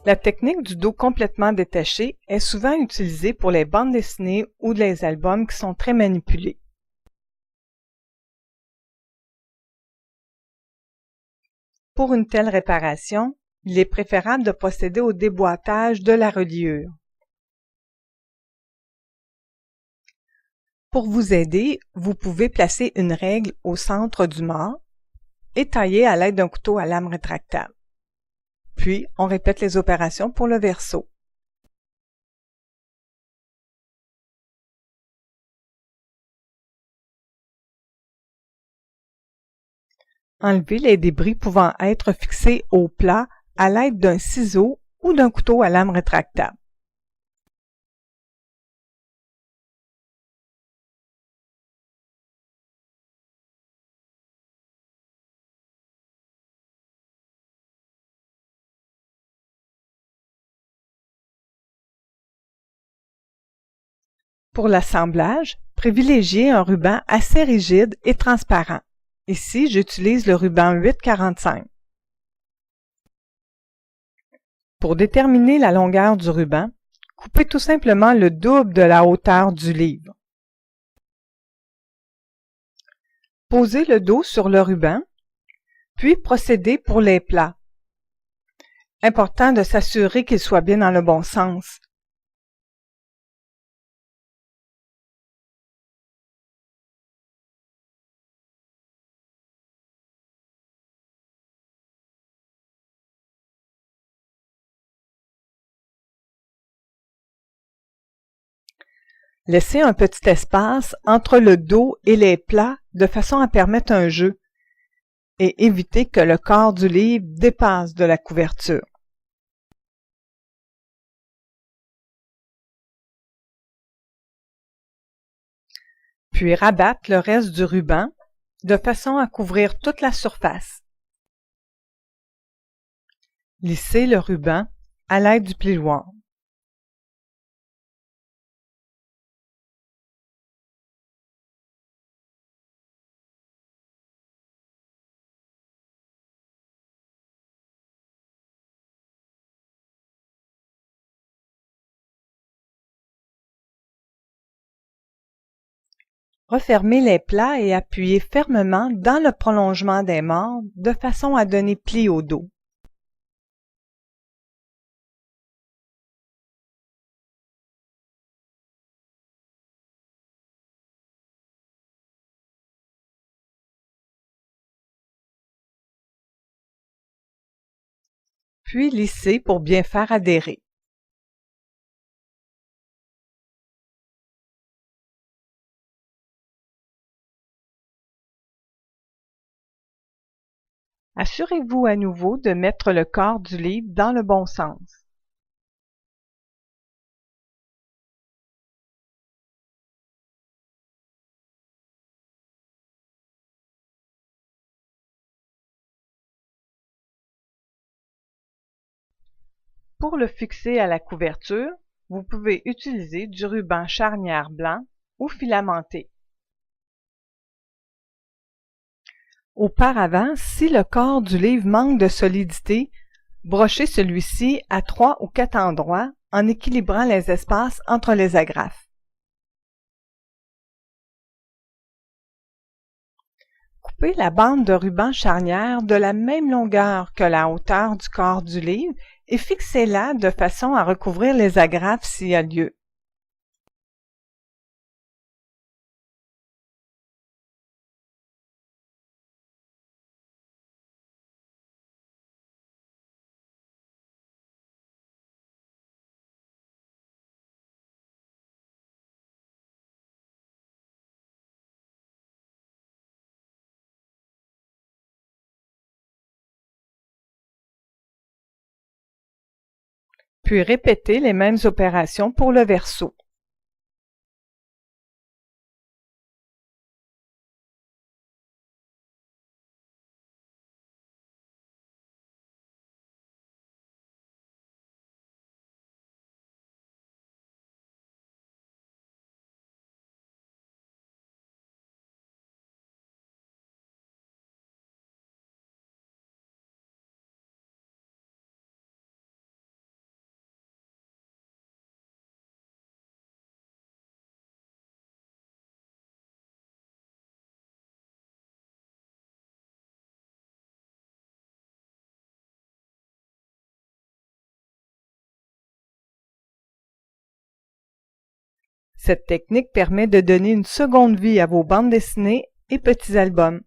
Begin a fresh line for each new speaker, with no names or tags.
La technique du dos complètement détaché est souvent utilisée pour les bandes dessinées ou les albums qui sont très manipulés. Pour une telle réparation, il est préférable de procéder au déboîtage de la reliure. Pour vous aider, vous pouvez placer une règle au centre du mât et tailler à l'aide d'un couteau à lame rétractable. Puis, on répète les opérations pour le verso. Enlevez les débris pouvant être fixés au plat à l'aide d'un ciseau ou d'un couteau à lame rétractable. Pour l'assemblage, privilégiez un ruban assez rigide et transparent. Ici, j'utilise le ruban 845. Pour déterminer la longueur du ruban, coupez tout simplement le double de la hauteur du livre. Posez le dos sur le ruban, puis procédez pour les plats. Important de s'assurer qu'il soit bien dans le bon sens. Laissez un petit espace entre le dos et les plats de façon à permettre un jeu et éviter que le corps du livre dépasse de la couverture. Puis rabattre le reste du ruban de façon à couvrir toute la surface. Lissez le ruban à l'aide du plioir. Refermez les plats et appuyez fermement dans le prolongement des morts de façon à donner pli au dos. Puis lissez pour bien faire adhérer. Assurez-vous à nouveau de mettre le corps du livre dans le bon sens. Pour le fixer à la couverture, vous pouvez utiliser du ruban charnière blanc ou filamenté. Auparavant, si le corps du livre manque de solidité, brochez celui-ci à 3 ou 4 endroits en équilibrant les espaces entre les agrafes. Coupez la bande de ruban charnière de la même longueur que la hauteur du corps du livre et fixez-la de façon à recouvrir les agrafes s'il y a lieu. Puis répétez les mêmes opérations pour le verso. Cette technique permet de donner une seconde vie à vos bandes dessinées et petits albums.